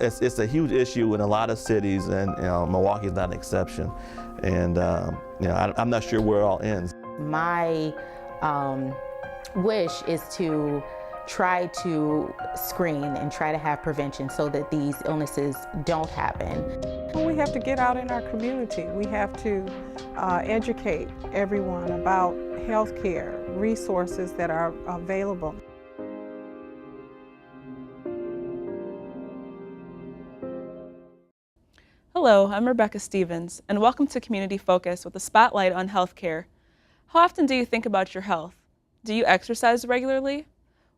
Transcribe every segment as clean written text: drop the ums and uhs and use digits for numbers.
It's a huge issue in a lot of cities, and Milwaukee is not an exception. And I'm not sure where it all ends. My wish is to try to screen and try to have prevention so that these illnesses don't happen. Well, we have to get out in our community. We have to educate everyone about health care, resources that are available. Hello, I'm Rebecca Stevens, and welcome to Community Focus with a spotlight on healthcare. How often do you think about your health? Do you exercise regularly?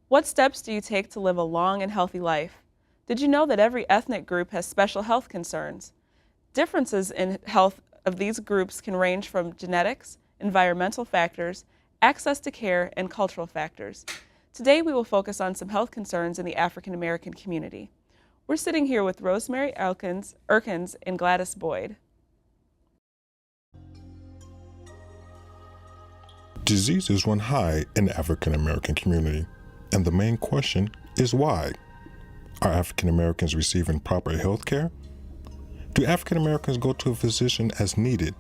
What steps do you take to live a long and healthy life? Did you know that every ethnic group has special health concerns? Differences in health of these groups can range from genetics, environmental factors, access to care, and cultural factors. Today we will focus on some health concerns in the African American community. We're sitting here with Rosemary Erkins and Gladys Boyd. Diseases run high in the African American community, and the main question is why? Are African Americans receiving proper health care? Do African Americans go to a physician as needed?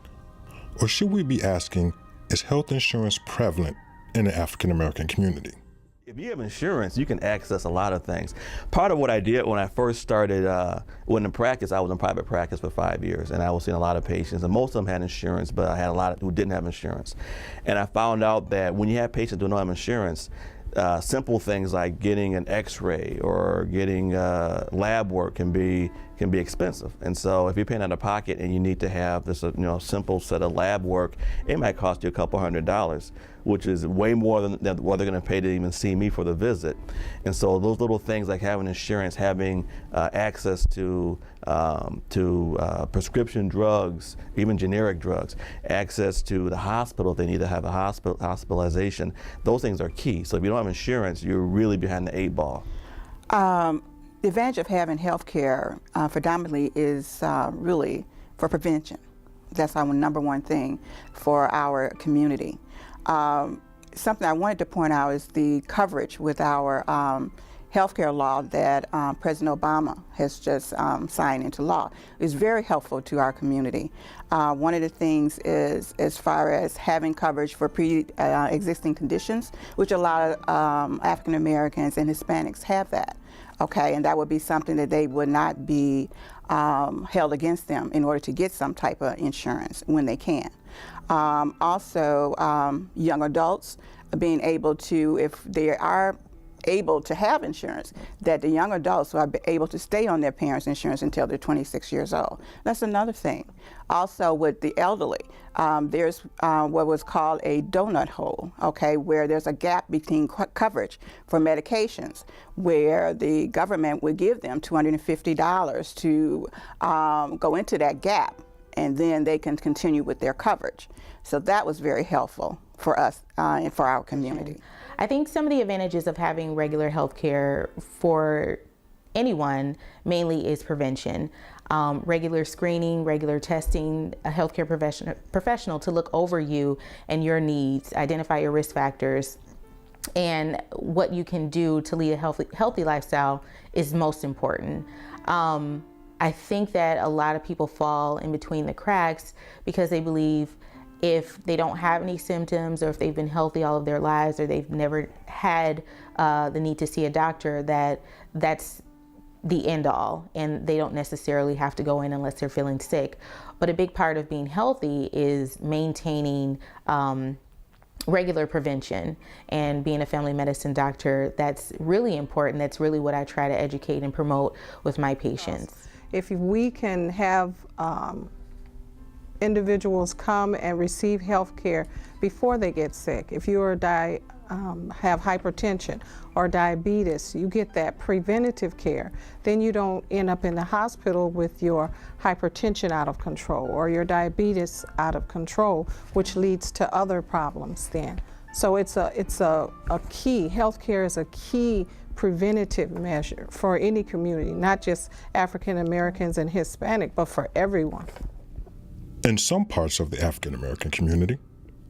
Or should we be asking, is health insurance prevalent in the African American community? If you have insurance, you can access a lot of things. Part of what I did when I first started, when in practice, I was in private practice for 5 years, and I was seeing a lot of patients, and most of them had insurance, but I had a lot who didn't have insurance. And I found out that when you have patients who don't have insurance, simple things like getting an x-ray or getting lab work can be expensive. And so if you're paying out of pocket and you need to have this simple set of lab work, it might cost you a couple $100s, which is way more than what they're going to pay to even see me for the visit. And so those little things like having insurance, having access to prescription drugs, even generic drugs, access to the hospital if they need to have a hospitalization, those things are key. So if you don't have insurance, you're really behind the 8 ball. The advantage of having health care predominantly is really for prevention. That's our number one thing for our community. Something I wanted to point out is the coverage with our healthcare law that President Obama has just signed into law. Is very helpful to our community. One of the things is as far as having coverage for pre-existing conditions, which a lot of African Americans and Hispanics have that. Okay, and that would be something that they would not be held against them in order to get some type of insurance when they can. Also, young adults being able to, if they are able to have insurance, that the young adults are able to stay on their parents' insurance until they're 26 years old. That's another thing. Also with the elderly, there's what was called a donut hole, okay, where there's a gap between coverage for medications, where the government would give them $250 to go into that gap, and then they can continue with their coverage. So that was very helpful for us and for our community. I think some of the advantages of having regular health care for anyone mainly is prevention. Regular screening, regular testing, a healthcare professional to look over you and your needs, identify your risk factors, and what you can do to lead a healthy lifestyle is most important. I think that a lot of people fall in between the cracks because they believe if they don't have any symptoms, or if they've been healthy all of their lives, or they've never had the need to see a doctor, that's the end all, and they don't necessarily have to go in unless they're feeling sick. But a big part of being healthy is maintaining regular prevention, and being a family medicine doctor, that's really important. That's really what I try to educate and promote with my patients. If we can have individuals come and receive health care before they get sick. If you have hypertension or diabetes, you get that preventative care. Then you don't end up in the hospital with your hypertension out of control or your diabetes out of control, which leads to other problems then. So it's a key, health care is a key preventative measure for any community, not just African Americans and Hispanic, but for everyone. In some parts of the African American community,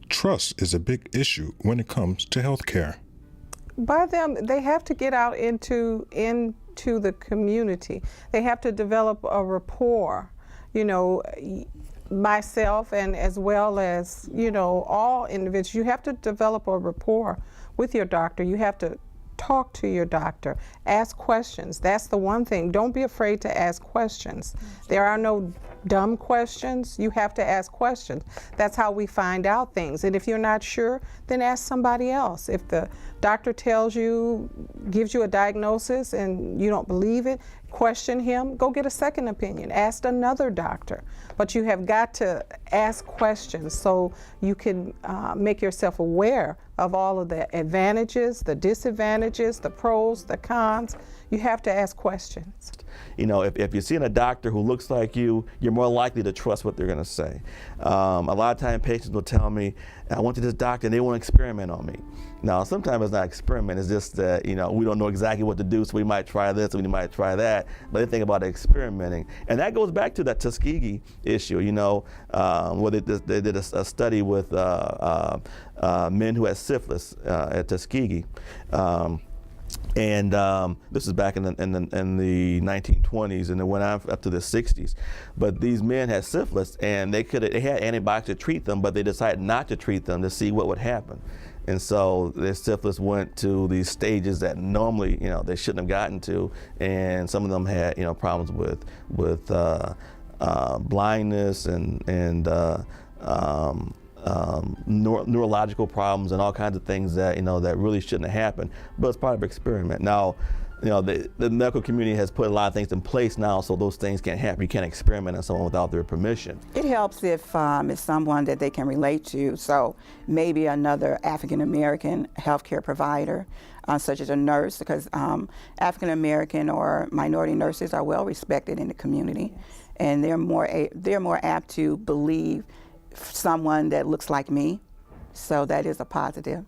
trust is a big issue when it comes to health care. By them, they have to get out into the community. They have to develop a rapport. You know, myself and as well as, you know, all individuals, you have to develop a rapport with your doctor. You have to talk to your doctor, ask questions. That's the one thing. Don't be afraid to ask questions. There are no dumb questions. You have to ask questions. That's how we find out things. And if you're not sure, then ask somebody else. If the doctor tells you, gives you a diagnosis and you don't believe it, question him, go get a second opinion, ask another doctor. But you have got to ask questions so you can make yourself aware of all of the advantages, the disadvantages, the pros, the cons. You have to ask questions. You know, if you're seeing a doctor who looks like you, you're more likely to trust what they're going to say. A lot of times patients will tell me, I went to this doctor and they want to experiment on me. Now, sometimes it's not experiment, it's just that, you know, we don't know exactly what to do, so we might try this, we might try that, but they think about experimenting. And that goes back to that Tuskegee issue, you know, where they did a study with men who had syphilis at Tuskegee. And this is back in the 1920s, and it went on up to the 60s. But these men had syphilis, and they had antibiotics to treat them, but they decided not to treat them to see what would happen. And so their syphilis went to these stages that normally, you know, they shouldn't have gotten to, and some of them had, you know, problems with blindness and neurological problems and all kinds of things that, you know, that really shouldn't have happened, but it's part of an experiment. Now, you know, the medical community has put a lot of things in place now, so those things can't happen. You can't experiment on someone without their permission. It helps if it's someone that they can relate to, so maybe another African American healthcare provider, such as a nurse, because African American or minority nurses are well respected in the community, and they're more apt to believe someone that looks like me, so that is a positive.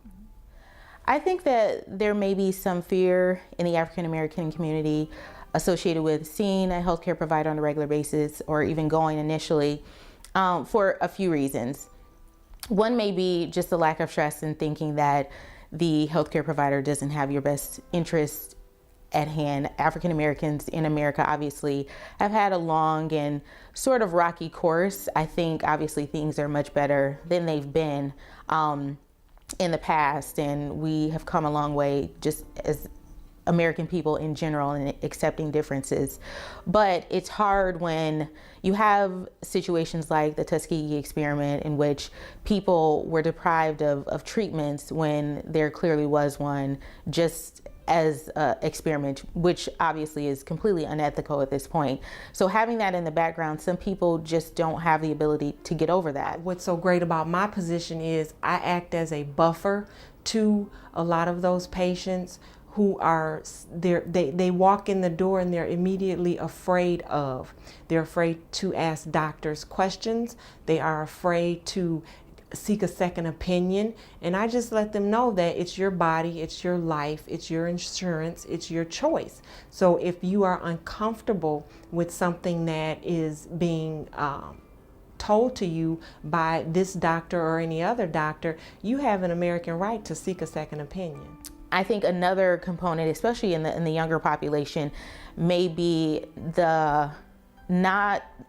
I think that there may be some fear in the African American community associated with seeing a healthcare provider on a regular basis, or even going initially, for a few reasons. One may be just the lack of trust in thinking that the healthcare provider doesn't have your best interest at hand. African Americans in America obviously have had a long and sort of rocky course. I think obviously things are much better than they've been in the past, and we have come a long way just as American people in general in accepting differences. But it's hard when you have situations like the Tuskegee experiment, in which people were deprived of treatments when there clearly was one, just as an experiment, which obviously is completely unethical at this point. So having that in the background, some people just don't have the ability to get over that. What's so great about my position is I act as a buffer to a lot of those patients who are, they walk in the door and they're immediately afraid of. They're afraid to ask doctors questions. They are afraid to seek a second opinion. And I just let them know that it's your body, it's your life, it's your insurance, it's your choice. So if you are uncomfortable with something that is being told to you by this doctor or any other doctor, you have an American right to seek a second opinion. I think another component, especially in the younger population, may be the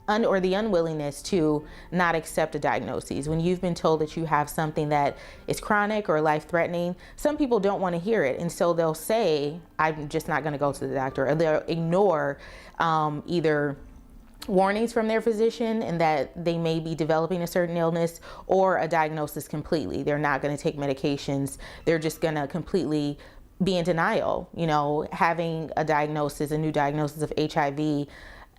unwillingness to not accept a diagnosis. When you've been told that you have something that is chronic or life-threatening, some people don't want to hear it, and so they'll say, I'm just not going to go to the doctor, or they'll ignore either warnings from their physician and that they may be developing a certain illness, or a diagnosis completely. They're not going to take medications. They're just going to completely be in denial. You know, having a diagnosis, a new diagnosis of HIV,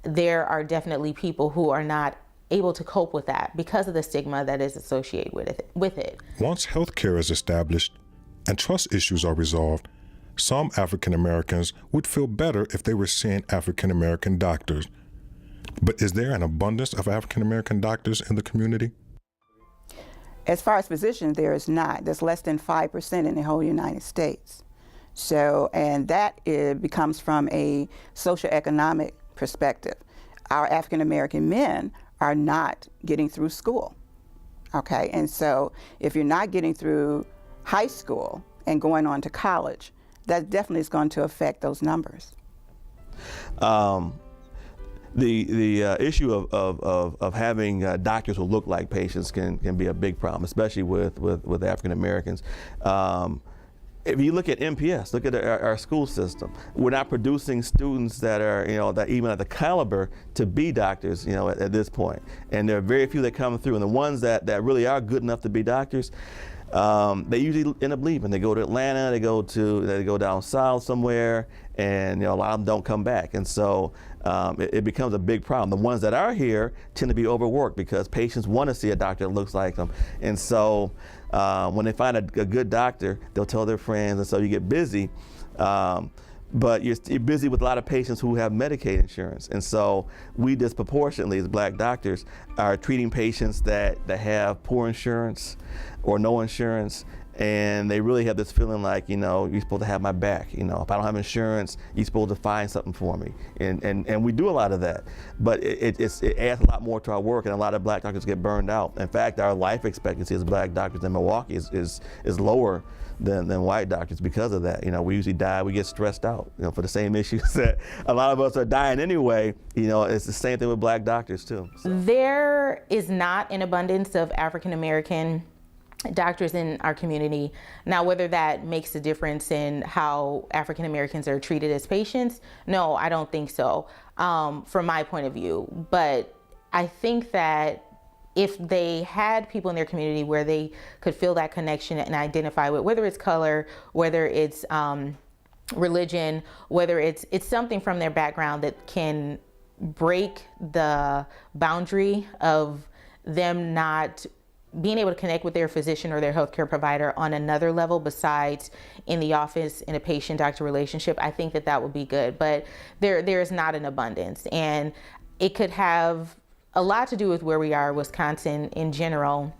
there are definitely people who are not able to cope with that because of the stigma that is associated with it. Once healthcare is established and trust issues are resolved, some African Americans would feel better if they were seeing African American doctors. But is there an abundance of African American doctors in the community? As far as physicians, there is not. There's less than 5% in the whole United States. So, and that becomes from a socioeconomic perspective. Our African American men are not getting through school. Okay, and so if you're not getting through high school and going on to college, that definitely is going to affect those numbers. The issue of having doctors who look like patients can be a big problem, especially with African Americans. If you look at MPS, look at our school system. We're not producing students that are, that even at the caliber to be doctors, at this point. And there are very few that come through. And the ones that really are good enough to be doctors, they usually end up leaving. They go to Atlanta, they go down south somewhere, and a lot of them don't come back. And so it becomes a big problem. The ones that are here tend to be overworked because patients want to see a doctor that looks like them. And so when they find a good doctor, they'll tell their friends, and so you get busy. But you're busy with a lot of patients who have Medicaid insurance. And so we disproportionately, as Black doctors, are treating patients that have poor insurance or no insurance. And they really have this feeling like, you're supposed to have my back. If I don't have insurance, you're supposed to find something for me. And we do a lot of that. But it adds a lot more to our work, and a lot of Black doctors get burned out. In fact, our life expectancy as Black doctors in Milwaukee is lower than white doctors because of that. We usually die, we get stressed out, for the same issues that a lot of us are dying anyway. It's the same thing with Black doctors too. So. There is not an abundance of African American doctors in our community. Now, whether that makes a difference in how African Americans are treated as patients, no, I don't think so, from my point of view. But I think that if they had people in their community where they could feel that connection and identify with, whether it's color, whether it's religion, whether it's something from their background that can break the boundary of them not being able to connect with their physician or their healthcare provider on another level besides in the office in a patient-doctor relationship, I think that would be good. But there is not an abundance, and it could have a lot to do with where we are, Wisconsin in general.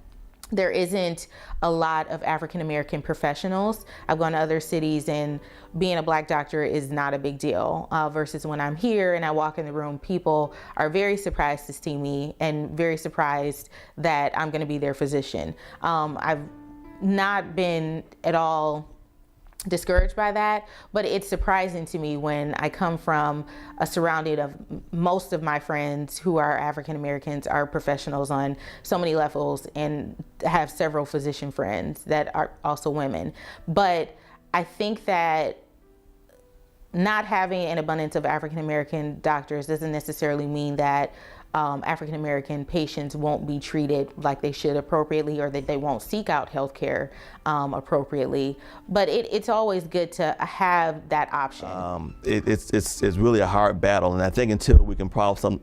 There isn't a lot of African American professionals. I've gone to other cities and being a Black doctor is not a big deal, versus when I'm here and I walk in the room, people are very surprised to see me and very surprised that I'm gonna be their physician. I've not been at all discouraged by that, but it's surprising to me when I come from a surrounding of most of my friends who are African Americans are professionals on so many levels and have several physician friends that are also women. But I think that not having an abundance of African American doctors doesn't necessarily mean that African American patients won't be treated like they should appropriately, or that they won't seek out healthcare appropriately. But it's always good to have that option. It's really a hard battle, and I think until we can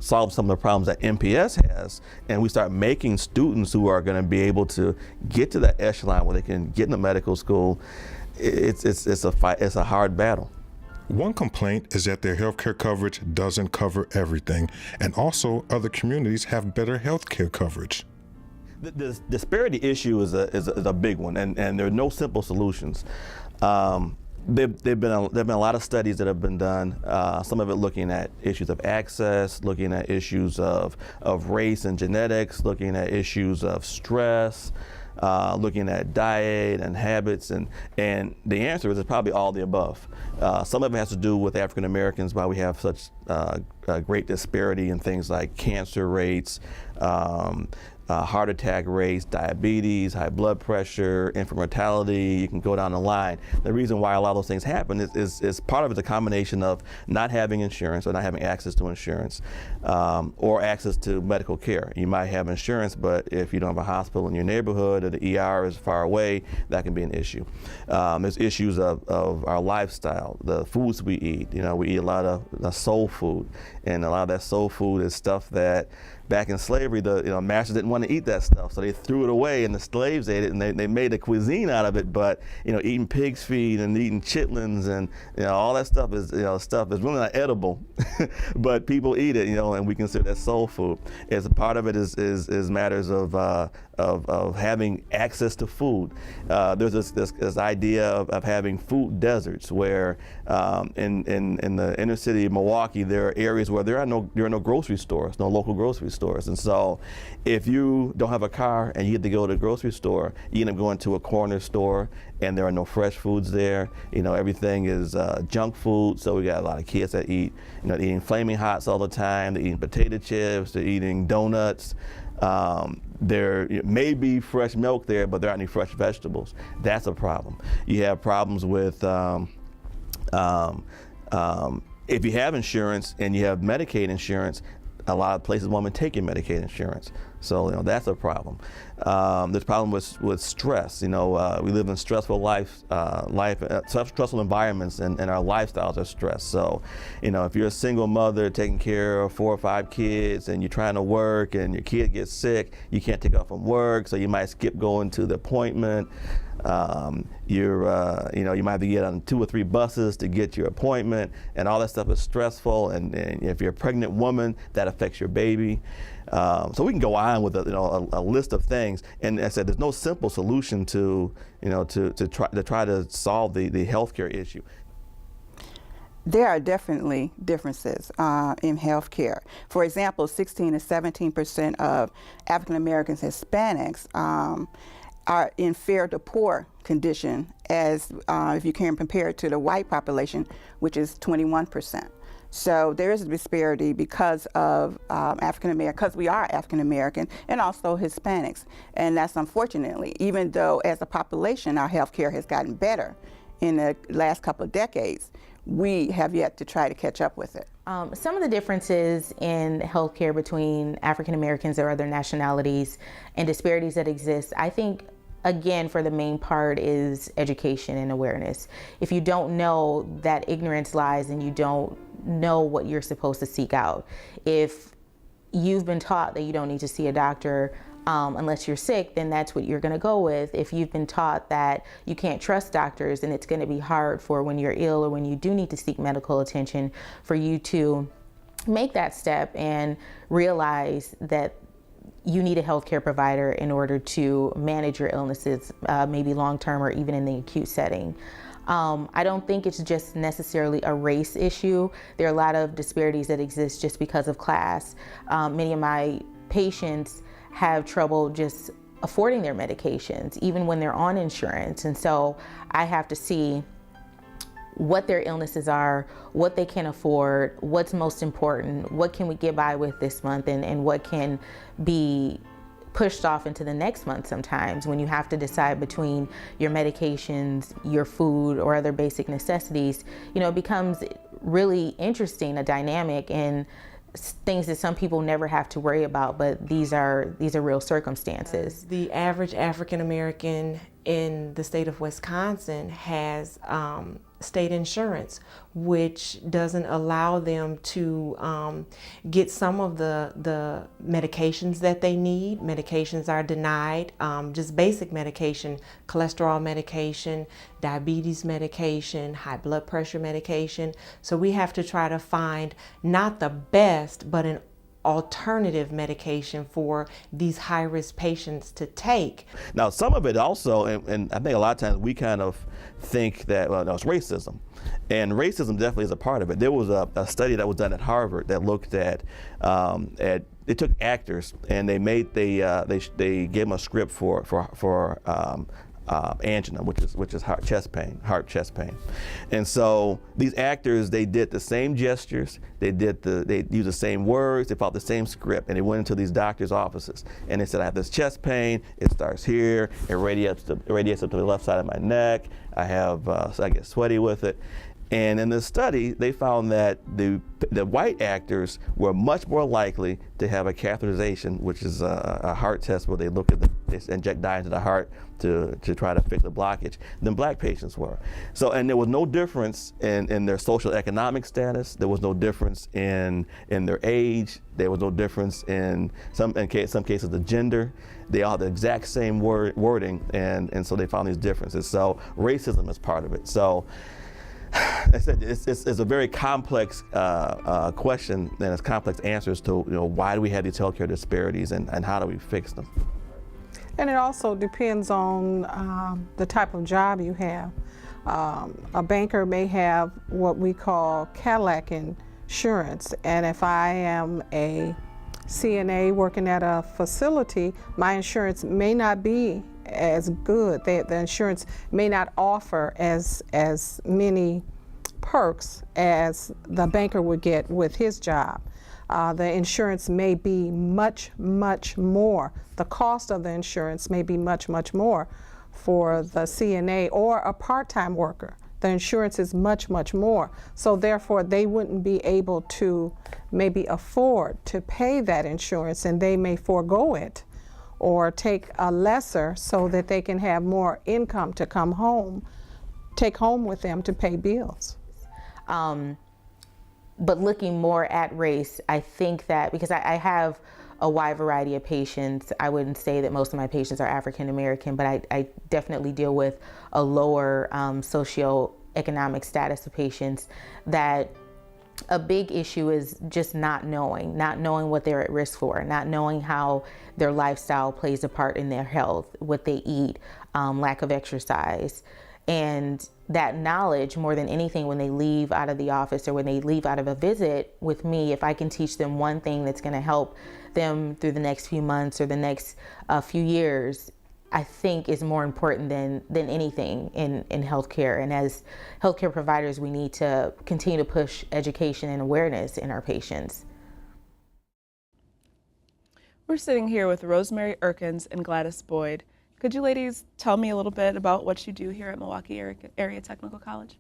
solve some of the problems that MPS has, and we start making students who are going to be able to get to that echelon where they can get into medical school, it's a fight. It's a hard battle. One complaint is that their healthcare coverage doesn't cover everything, and also other communities have better healthcare coverage. The disparity issue is a big one, and there are no simple solutions. There've been a lot of studies that have been done. Some of it looking at issues of access, looking at issues of race and genetics, looking at issues of stress, looking at diet and habits, and the answer is probably all the above. Some of it has to do with African Americans, why we have such great disparity in things like cancer rates, heart attack rates, diabetes, high blood pressure, infant mortality. You can go down the line. The reason why a lot of those things happen is part of it is a combination of not having insurance or not having access to insurance, or access to medical care. You might have insurance, but if you don't have a hospital in your neighborhood or the ER is far away, that can be an issue. There's issues of our lifestyle, the foods we eat. We eat a lot of soul food, and a lot of that soul food is stuff that back in slavery, the masters didn't want to eat that stuff, so they threw it away, and the slaves ate it, and they made a cuisine out of it. But eating pig's feet and eating chitlins and all that stuff is really not edible, but people eat it, and we consider that soul food. As a part of it is matters of of having access to food. There's this idea of having food deserts where in the inner city of Milwaukee, there are areas where there are no grocery stores, no local grocery stores. And so if you don't have a car and you have to go to the grocery store, you end up going to a corner store and there are no fresh foods there. Everything is junk food. So we got a lot of kids that eat, eating Flaming Hots all the time. They're eating potato chips. They're eating donuts. There may be fresh milk there, but there aren't any fresh vegetables. That's a problem. You have problems with if you have insurance and you have Medicaid insurance, a lot of places won't even take your Medicaid insurance. So that's a problem. There's a problem with stress. We live in stressful stressful environments, and our lifestyles are stressed. So, if you're a single mother taking care of 4 or 5 kids, and you're trying to work, and your kid gets sick, you can't take off from work, so you might skip going to the appointment. You might have to get on 2 or 3 buses to get your appointment, and all that stuff is stressful. And if you're a pregnant woman, that affects your baby. So we can go on with a list of things. And as I said, there's no simple solution to try to solve the healthcare issue. There are definitely differences in healthcare. For example, 16 to 17% of African Americans, Hispanics, are in fair to poor condition, as if you can compare it to the white population, which is 21%. So there is a disparity because of African American, because we are African American, and also Hispanics. And that's unfortunately, even though as a population our healthcare has gotten better in the last couple of decades, we have yet to try to catch up with it. Some of the differences in healthcare between African Americans or other nationalities and disparities that exist, I think, again, for the main part, is education and awareness. If you don't know, that ignorance lies, and you don't know what you're supposed to seek out. If you've been taught that you don't need to see a doctor unless you're sick, then that's what you're going to go with. If you've been taught that you can't trust doctors, then it's going to be hard for when you're ill or when you do need to seek medical attention for you to make that step and realize that you need a healthcare provider in order to manage your illnesses, maybe long-term or even in the acute setting. I don't think it's just necessarily a race issue. There are a lot of disparities that exist just because of class. Many of my patients have trouble just affording their medications, even when they're on insurance. And so I have to see what their illnesses are, what they can afford, what's most important, what can we get by with this month, and what can be pushed off into the next month sometimes when you have to decide between your medications, your food, or other basic necessities. It becomes really interesting, a dynamic, and things that some people never have to worry about, but these are real circumstances. The average African American in the state of Wisconsin has state insurance, which doesn't allow them to get some of the medications that they need. Medications are denied, just basic medication, cholesterol medication, diabetes medication, high blood pressure medication. So we have to try to find not the best, but an alternative medication for these high-risk patients to take. Now, some of it also, and I think a lot of times we kind of think that, it's racism. And racism definitely is a part of it. There was a study that was done at Harvard that looked at they took actors and they gave them a script for angina, which is heart chest pain. And so these actors, they did the same gestures, they used the same words, they followed the same script, and they went into these doctors' offices and they said, I have this chest pain, it starts here, it radiates up to the left side of my neck, I get sweaty with it. And in the study, they found that the white actors were much more likely to have a catheterization, which is a heart test where they inject dye into the heart to try to fix the blockage, than black patients were. So, and there was no difference in their social economic status. There was no difference in their age. There was no difference in some cases the gender. They all had the exact same wording, and so they found these differences. So racism is part of it. So. I said it's a very complex question, and it's complex answers to why do we have these healthcare disparities and how do we fix them? And it also depends on the type of job you have. A banker may have what we call Cadillac insurance, and if I am a CNA working at a facility, my insurance may not be as good. The insurance may not offer as many perks as the banker would get with his job. The insurance may be much more. The cost of the insurance may be much more for the CNA or a part-time worker. The insurance is much more. So therefore, they wouldn't be able to maybe afford to pay that insurance, and they may forego it or take a lesser so that they can have more income to take home with them to pay bills. But looking more at race, I think that because I have a wide variety of patients, I wouldn't say that most of my patients are African American, but I definitely deal with a lower socioeconomic status of patients, that a big issue is just not knowing what they're at risk for, not knowing how their lifestyle plays a part in their health, what they eat, lack of exercise. And that knowledge, more than anything, when they leave out of the office or when they leave out of a visit with me, if I can teach them one thing that's going to help them through the next few months or the next few years, I think is more important than anything in healthcare. And as healthcare providers, we need to continue to push education and awareness in our patients. We're sitting here with Rosemary Erkins and Gladys Boyd. Could you ladies tell me a little bit about what you do here at Milwaukee Area Technical College?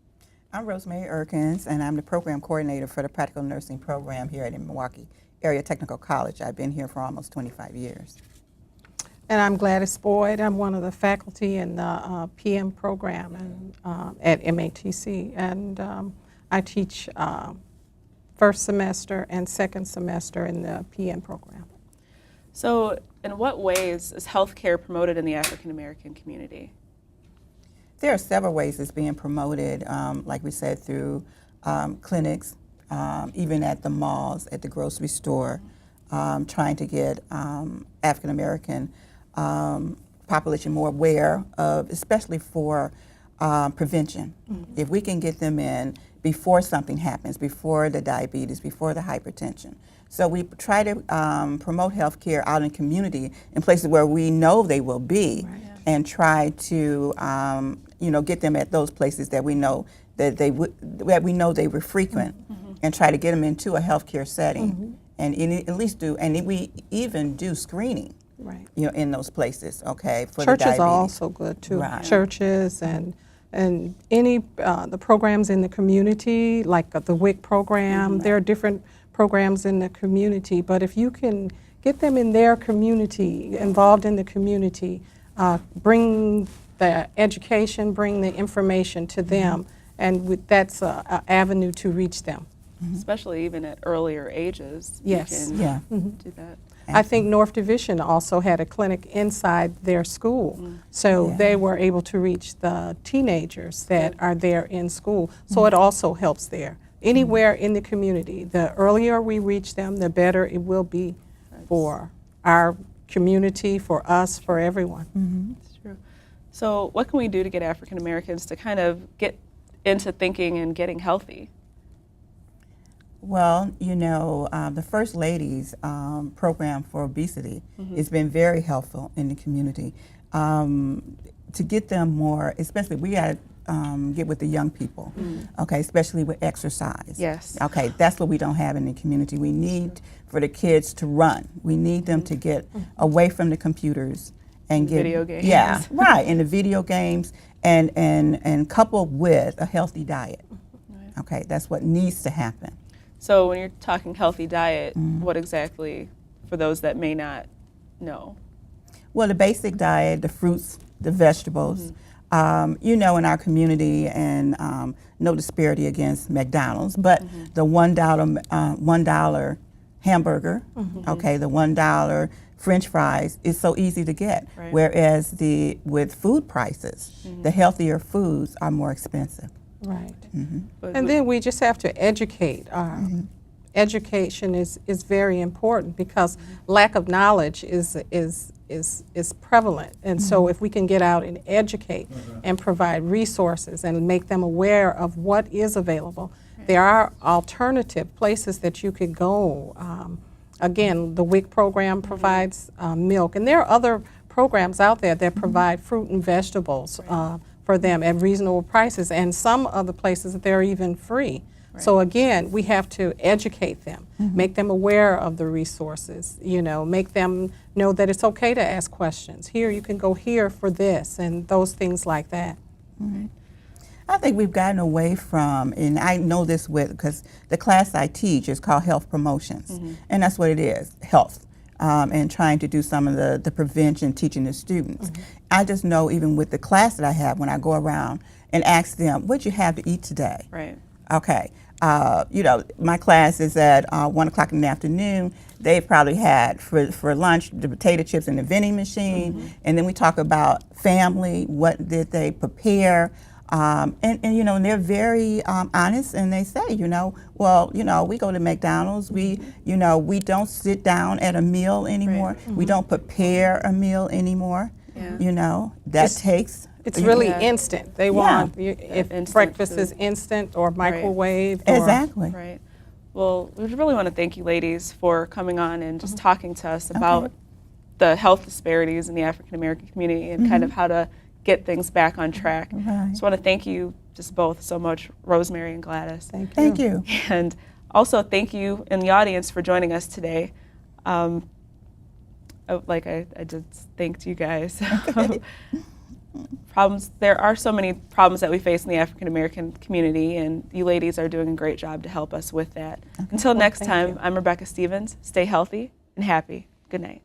I'm Rosemary Erkins, and I'm the program coordinator for the practical nursing program here at Milwaukee Area Technical College. I've been here for almost 25 years. And I'm Gladys Boyd. I'm one of the faculty in the PM program at MATC, and I teach first semester and second semester in the PM program. So, in what ways is healthcare promoted in the African American community? There are several ways it's being promoted, like we said, through clinics, even at the malls, at the grocery store, trying to get African American population more aware of, especially for prevention. Mm-hmm. If we can get them in before something happens, before the diabetes, before the hypertension. So we try to promote healthcare out in community in places where we know they will be, right, and try to get them at those places that we know that they were frequent, mm-hmm, and try to get them into a healthcare setting, mm-hmm, and at least we even do screening, right, in those places. Okay, for churches the diabetes. Are also good too. Right. Churches and any the programs in the community, like the WIC program. Mm-hmm. There are different programs in the community, but if you can get them in their community, involved in the community, bring the education, bring the information to them, and that's an avenue to reach them. Mm-hmm. Especially even at earlier ages. Yes. You can do that. I think North Division also had a clinic inside their school, so they were able to reach the teenagers that are there in school, so it also helps there. Anywhere in the community, the earlier we reach them, the better it will be for our community, for us, for everyone. Mm-hmm. That's true. So what can we do to get African Americans to kind of get into thinking and getting healthy? Well, the First Lady's program for obesity, mm-hmm, has been very helpful in the community. To get them more, especially we got to get with the young people, okay, especially with exercise. Yes. Okay, that's what we don't have in the community. We need for the kids to run. We need them to get away from the computers and get video games. Yeah, right, in the video games, and coupled with a healthy diet. Right. Okay, that's what needs to happen. So when you're talking healthy diet, what exactly, for those that may not know? Well, the basic diet, the fruits, the vegetables. In our community, and no disparity against McDonald's, but the $1 hamburger, okay, the $1 French fries is so easy to get, right, whereas with food prices, the healthier foods are more expensive. Right. And then we just have to educate. Education is very important, because lack of knowledge is is prevalent. And so if we can get out and educate and provide resources and make them aware of what is available, there are alternative places that you could go. Again, the WIC program provides milk, and there are other programs out there that provide fruit and vegetables for them at reasonable prices, and some other places they're even free. So again, we have to educate them, make them aware of the resources, make them know that it's okay to ask questions. Here, you can go here for this, and those things like that. I think we've gotten away from, and I know this because the class I teach is called health promotions, and that's what it is, health, and trying to do some of the prevention, teaching the students. I just know even with the class that I have, when I go around and ask them, what'd you have to eat today? Right. Okay. My class is at 1 o'clock in the afternoon. They probably had for lunch the potato chips in the vending machine, and then we talk about family. What did they prepare? And they're very honest, and they say, we go to McDonald's. We don't sit down at a meal anymore. We don't prepare a meal anymore. That takes. It's really instant. They want, if breakfast is instant or microwave. Exactly. Right. Well, we really want to thank you ladies for coming on and just talking to us about the health disparities in the African American community and kind of how to get things back on track. Right. Just want to thank you just both so much, Rosemary and Gladys. Thank you. And also thank you in the audience for joining us today. Like I just thanked you guys. There are so many problems that we face in the African American community, and you ladies are doing a great job to help us with that. Until next time, I'm Rebecca Stevens. Stay healthy and happy. Good night.